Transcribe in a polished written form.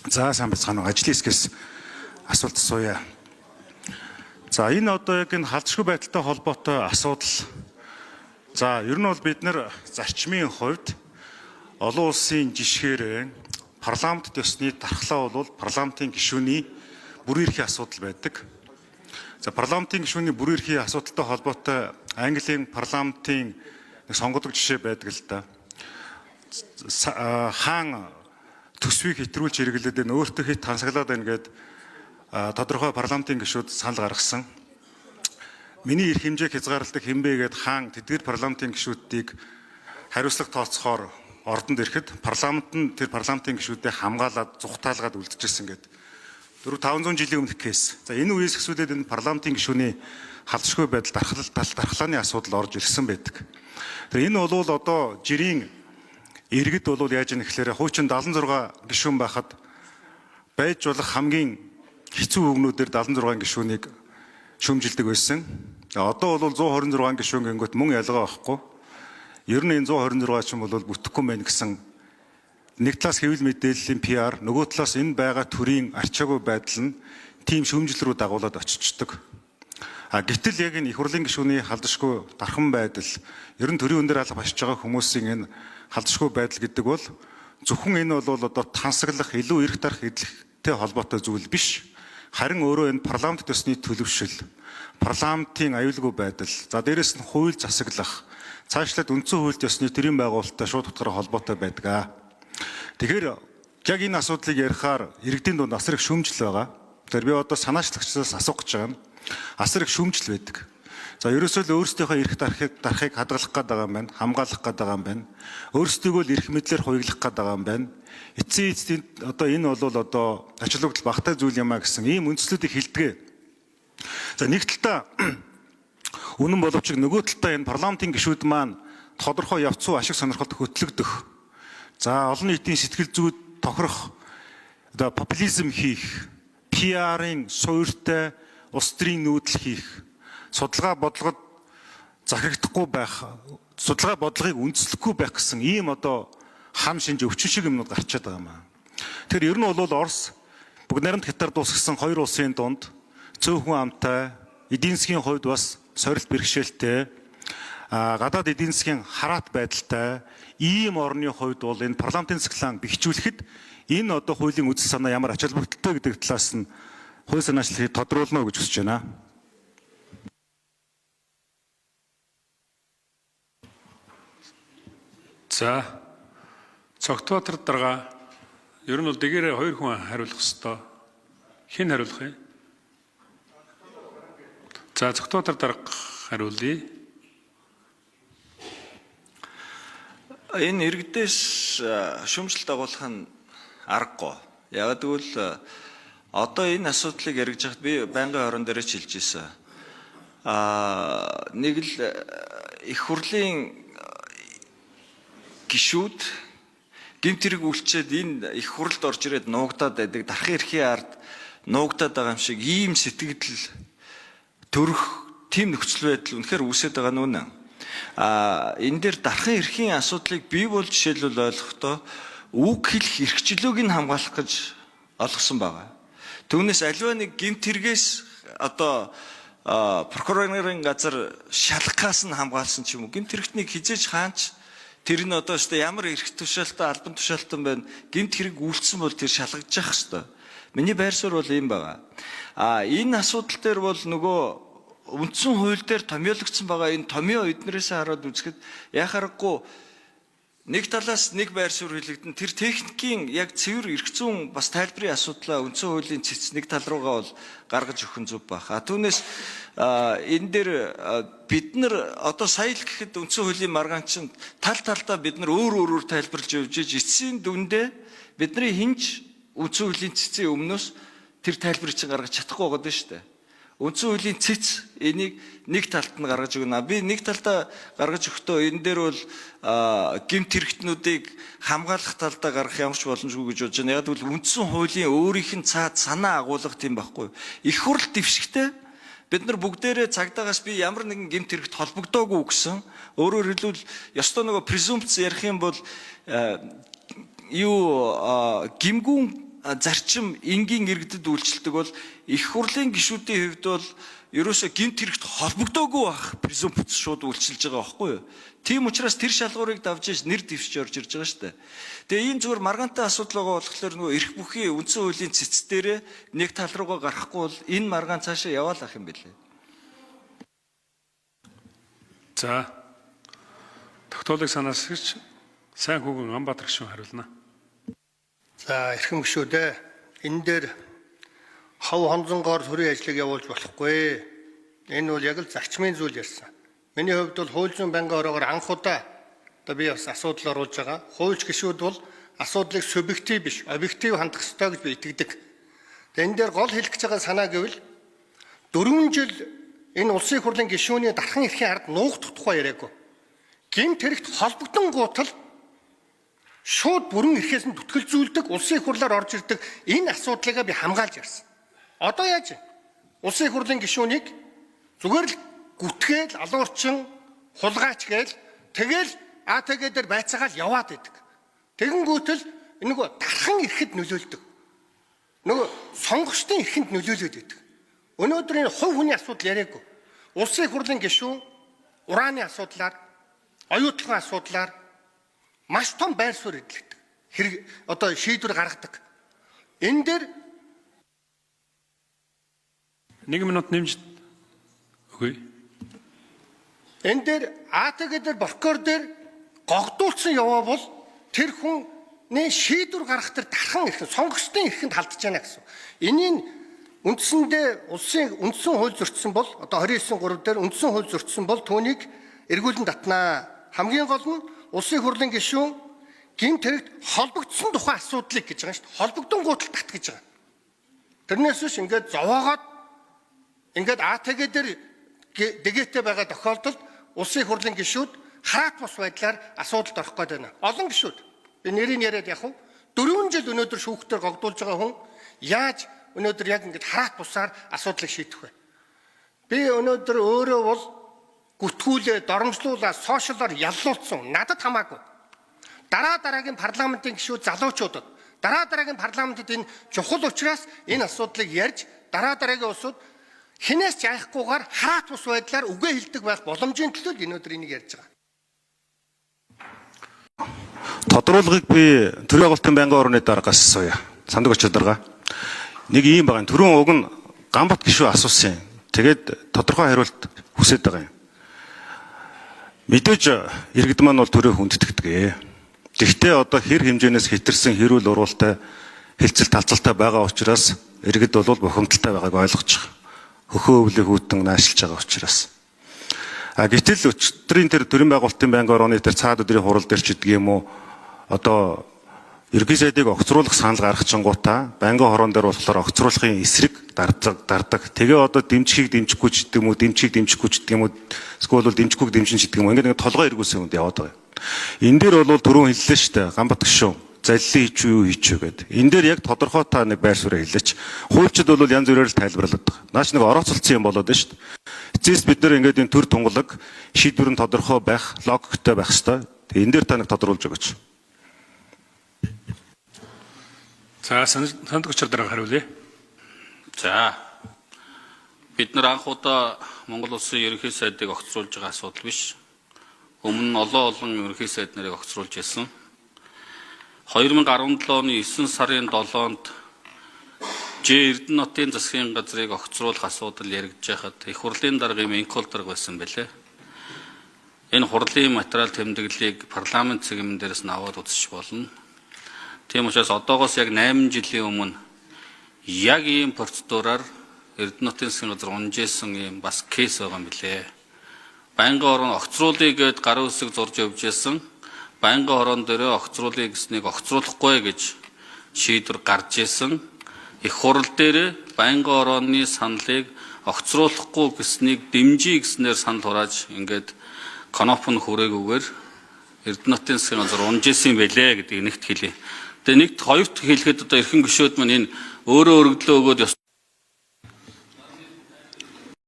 За сайн бацгаана уу. Ажлын хэсгээс асуулт асууя. За энэ одоо яг энэ халдшгүй байдалтай холбоотой асуудал. За ер нь бол бид нар зарчмын хувьд олон улсын жишгээр парламентд ёсны дархлаа бол парламентын гишүүний бүр эрхийн асуудал байдаг. За парламентын гишүүний бүр эрхийн асуудалтай холбоотой Английн парламентын нэг сонгодог жишээ байдаг л да. Хаан төсвийг хэтрүүлж хэрэглээд энэ өөртөө хит тансаглаад байна гэд тодорхой парламентын гишүүд санал гаргасан. Миний эрх хэмжээг хязгаарладаг хэмбэ гэд хаан тэдгээр парламентын гишүүдийг хариуцлага тооцохоор ордонд ирэхэд парламент нь тэр парламентын гишүүдэд хамгаалаад зүхтаалгаад үлдчихсэн гэд 400-500 жилийн өмнөх кейс. За энэ үеэс эхлээд энэ парламентын гишүүний халдшгүй байдал дархлааны асуудал орж ирсэн байдаг. Тэр энэ бол одоо жирийн иргэд бол яаж юм гэхээр хуучин 76 гишүүн байхад байж болох хамгийн хэцүү үгнүүдээр 76 гишүүнийг шүүмжилдэг байсан. Одоо бол 126 гишүүн гингөт мөн ялгаа байхгүй. Ер нь энэ 126 ч юм бол бүтэхгүй мэн гэсэн нэг талаас хэвлэл мэдээллийн PR, нөгөө талаас энэ байгаа төрийн арчаагүй байдал нь тийм шүүмжил рүү дагуулад очичдаг. Гэтэл яг энэ их хурлын гишүүний халдшгүй дархан байдал ер нь төрийн өндөр алба ашиж байгаа хүмүүсийн энэ халдшгүй байдал гэдэг бол зөвхөн энэ бол одоо тансаглах, илүү эрх дарах эдлэгтэй холбоотой зүйл биш. Харин өөрөө энэ парламент төсний төлөвшил, парламентын аюулгүй байдал, за дээрэс нь хууль засаглах, цаашлаад үндсэн хуульд ёсны төрийн байгуулалттай шууд утгаараа холбоотой байдаг. Тэгэхээр яг энэ асуудлыг ярихаар иргэдийн дунд асар их шүүмжил байгаа. Тэгэхээр би одоо санаачлагчдаас асуух гэж байгаа нь асар их шүүмжил байдаг. За ерөөсөө л өөрсдийнхөө эрх дарахыг хадгалах гээд байгаа юм байна, хамгаалах гээд байгаа юм байна. Өөрсдийгөө л эрх мэдлэр хуйглах гээд байгаа юм байна. Эцсийн эцэд одоо энэ бол одоо ач холбогдол багтай зүйл юм а гэсэн ийм үндслүүдийг хэлдэг. За нэг талдаа үнэн боловч нөгөө талдаа энэ парламентын гишүүд маань тодорхой явц ашиг сонирхолд хөтлөгдөх. За олон нийтийн сэтгэл зүйд тохирох одоо популизм хийх, PR-ын суурьтай улс төрийн нүүдэл хийх, судалгаа бодлогод захирагдахгүй байх, судалгаа бодлогыг үндэслэхгүй байх гэсэн ийм одоо хам шинж өвчин шиг юмнууд гарчаад байгаа юм аа. Тэгэхээр ер нь бол Орос бүгд найрамд Хятад улс гэсэн хоёр улсын дунд цөөхөн амтай, эдийн засгийн хувьд бас сорилт бэрхшээлтэй, гадаад эдийн засгийн хараат байдалтай ийм орны хувьд бол энэ парламентын цэглэн бэхжүүлэхэд энэ одоо хуулийн үзэл санаа ямар ач холбогдолтой гэдэг талаас нь хууль санаачлалыг тодруулна гэж хүсэж байна. За Цогтбаатар дарга ер нь бол дэгээрээ 2 хүн хариулах ёстой. Хэн хариулах вэ? За Цогтбаатар дарга хариулъя. Энэ иргэдээс шүүмжил дагуулах нь аргагүй. Яг тэгвэл одоо энэ асуудлыг яригж хахад би байнгын хорон дээр ч хэлж ирсэн. Нэг л их хурлын гишүүд гэмт хэрэг үйлчээд энэ их хуралд орж ирээд нуугдаад байдаг, дарах эрхийн ард нуугдаад байгаа юм шиг ийм сэтгэл төрөх тийм нөхцөл байдал үнэхээр үүсэж байгаа нь үнэн. Энэ дээр дарахын эрхийн асуудлыг би бол жишээлбэл ойлгохдоо үг хэлэх эрхчлөөг нь хамгаалах гэж олгосон байгаа. Түүнээс аливаа нэг гэмт хэрэгээс одоо прокурорын газар шалгахаас нь хамгаалсан ч юм уу. Гэмт хэрэгтнийг хизээж хаанч тэр нь одоо өстө ямар эрх тушаалтай, албан тушаалтан байна. Гэмт хэрэг үйлдсэн бол тэр шалгаж явах ёстой. Миний байр суурь бол ийм байгаа. Энэ асуудал дээр бол нөгөө үндсэн хууль дээр томьёологдсон байгаа энэ томьёо эднэрээс хараад үзэхэд яа харахгүй нэг талаас нэг байр суурь хэлэгдэн тэр техникийн яг цэвэр эрх зүйн бас тайлбарын асуудлаа үндсэн хуулийн цэц нэг тал руугаа бол гаргаж өгөх зүв байх. Түүнээс энэ дээр бид нар одоо сая л гэхэд үндсэн хуулийн маргаанчинд тал талдаа бид нар өөр тайлбарлаж явж эцсийн дүндээ бидний хинж үндсэн хуулийн цэцийн өмнөөс тэр тайлбарыг чинь гаргаж чадахгүй байгаа шүү дээ. Үндсэн хуулийн цэц энийг нэг талд нь гаргаж өгнө. Би нэг талдаа гаргаж өгөхдөө энэ дээр бол гэмт хэрэгтнүүдийг хамгаалах талдаа гаргах ямар ч боломжгүй гэж бодож байна. Яг бол үндсэн хуулийн өөрийнх нь цаад санаа агуулга тийм байхгүй. Их хурл дэвшигтэй бид нар бүгдээрээ цагдаагаас би ямар нэгэн гэмт хэрэгт холбогдоогүй гэсэн. Өөрөөр хэлбэл ёстой нөгөө презумпц ярих юм бол юу гимгүүн зарчим энгийн иргэдэд үйлчлдэг бол их хурлын гишүүдийн хувьд бол ерөөсөө гинт хэрэгт холбогдоогүй байх презумпц шууд үйлчилж байгаа байхгүй юу? Тийм учраас тэр шалгуурыг давж иж нэр дэвшиж орж ирж байгаа шүү дээ. Тэгээ энэ зүгээр маргаантай асуудал байгаа болохоор нөгөө эрх бүхий үндсэн хуулийн цэц дээрээ нэг тал руугаа гарахгүй бол энэ маргаан цаашаа яваалах юм билээ. За. Тогтоолыг санаасгч сайн хүүгэн Амбатар гишүүн хариулна. За эрхэм гишүүдээ энэ дээр хав хонзонгоор төрийн ажлыг явуулж болохгүй. Энэ бол яг л зарчмын зүйл ярьсан. Миний хувьд бол хууль зүйн байнгын ороогоор анх удаа одоо би бас асуудал оруулж байгаа. Хуульч гишүүд бол асуудлыг субъектив биш, объектив хандах ёстой гэж би итгэдэг. Тэгээ энэ дээр гол хэлэх гэж байгаа санаа гэвэл 4 жил энэ улсын хурлын гишүүний дархан эрхийн ард нуугдах тухай яриагүй. Гэмт хэрэгт холбогдсон гутал шууд бүрэн эрхээс нь түтгэлзүүлдэг улсын хурлаар орж ирдэг энэ асуудлыг би хамгаалж ярьсан. Одоо яаж вэ? Улсын хурлын гишүүнийг зүгээр л гүтгээл алуурчин хулгайч гээл тэгэл АТГ дээр байцаагаал яваад идэг. Тэгэнгүүтэл нөгөө дархан эрхэд нөлөөлдөг. Нөгөө сонгогчдын эрхэнд нөлөөлөд идэг. Өнөөдөр энэ хувь хүний асуудал яриаггүй. Улсын хурлын гишүүн урааны асуудлаар, оюутлогын асуудлаар маш том байр суурь эдлэгдэг. Хэрэг одоо шийдвэр гаргадаг. Энэ дээр 1 минут нэмж үгүй. энэ дээр АТГ дээр прокурор дээр гогдуулсан яваа бол тэр хүний шийдвэр гаргах тэр дархан эрх, сонгогчдын эрхэнд халдж байна гэсэн. Энийг үндсэндээ улсын үндсэн хууль зөрчсөн бол одоо 29.3 дээр үндсэн хууль зөрчсөн бол түүнийг эргүүлэн татнаа. Хамгийн гол нь улсын хурлын гишүүн гэмт хэрэгт холбогдсон тухайн асуудлыг гэж байгаа шүү дээ. Холбогдсон гутал тат гэж байгаа. Тэрнээс биш ингээд зовоогоод ингээд АТГ дээр дэгээтэй байгаа тохиолдолд улсын хурлын гишүүд хараат бус байдлаар асуудалд орох гээд байна. Олон гишүүд би нэрийг яриад явах уу? 4 жил өнөөдөр шүүхтээр гогдуулж байгаа хүн яаж өнөөдөр яг ингээд хараат бусаар асуудлыг шийдэх вэ? Би өнөөдөр өөрөө бол гүтгүүлээ, доромжлуулаад, сошиалаар яллуулсан. Надад хамаагүй. Дараагийн парламентын гишүүд залуучуудад, дараагийн парламентод энэ чухал учраас энэ асуудлыг ярьж, дараагийн улсууд хинээс ч айхгүйгээр хараат бус байдлаар үгээ хэлдэг байх боломжийн төлөө өнөөдөр энийг ярьж байгаа. Тодруулгыг би төрийн агуулгын байнгын орны дарга гассан. Сандаг очил дарга. Нэг юм байгаа. Түрүүн уг нь Гамбат гишүү асуусан. Тэгээд тодорхой хариулт хүсэж байгаа юм. Мэдээж иргэд маань бол төрөө хүндэтгдэг. Гэхдээ одоо хэр хэмжээнээс хэтэрсэн хэрүүл уруултай хэлцэл талцалтай байгаа учраас иргэд бол бухимдалтай байгааг ойлгож байгаа. Хөхөө өвлийг үүдэн наашлж байгаа учраас. Гэтэл өчтөрийн тэр төрийн байгуулалтын байнгын орны тэр цаад өдрийн хурал дээр ч гэдэг юм уу одоо ерөнхий сайдыг огцруулах санал гаргachингуудаа байнгын хорон дээр болохоор огцруулахын эсрэг дардаг. Тэгээ одоо дэмжихийг дэмжихгүй ч гэдэг юм уу, дэмжихийг дэмжихгүй ч гэдэг юм уу, эсвэл бол дэмжихгүйг дэмжин ч гэдэг юм уу. Ингээд толгой эргүүлсэн хүнд яваад байгаа. Энэ дээр бол түрүүн хэллээ шүү дээ. Гамбат гишүүн заллин хийчих юу хийчих вэ гэдэг. Энэ дээр яг тодорхой та нэг байр суурь хэлээч. Хуульчид бол янз бүрээр л тайлбарлаад байгаа. Наач нэг орооцолцсон юм болоод шүү дээ. Эцэс бид нар ингээд энэ төр тунгалаг шийдвэр нь тодорхой байх, логиктой байх ёстой. Энэ дээр та нэг тодруулж өгөөч. За сандаг очир дараа хариулъя. За бид нар анх удаа Монгол улсын ерөнхий сайдыг огцруулж байгаа асуудал биш. Өмнө нь олон ерөнхий сайд нарыг огцруулж байсан. 2017 оны 9 сарын 7-нд Эрдэнэтийн засгийн газрыг огцруулах асуудал яригдж байхад их хурлын дарга Минкол дарга байсан байлээ. Энэ хурлын материал тэмдэглэлийг парламент цэгмэн дээрээс нь аваад үзэж болно. Тийм учраас одоогоос яг 8 жилийн өмнө яг ийм процедураар Эрдэнэтийн засгийн газар унжээсэн ийм бас кейс байгаа юм билээ. Байнгын орон огцруулъя гэд гар үсэг зурж явж байсан. Байнгын орон дээрээ огцруулъя гэснийг огцруулахгүй гэж шийдвэр гарч ирсэн. Их хурал дээр байнгын орооны саналыг огцруулахгүй гэснийг дэмжиж гэснээр санал хурааж ингээд коноп нь хүрээгүйгээр Эрдэнэтийн засгийн газар унжээсэн байлээ гэдгийг нэгт хэлье. Тэгээ нэгт хоёрт хэлэхэд одоо эрхэм гишүүд маань энэ өөрөө өргөдлөө өгөөд ёс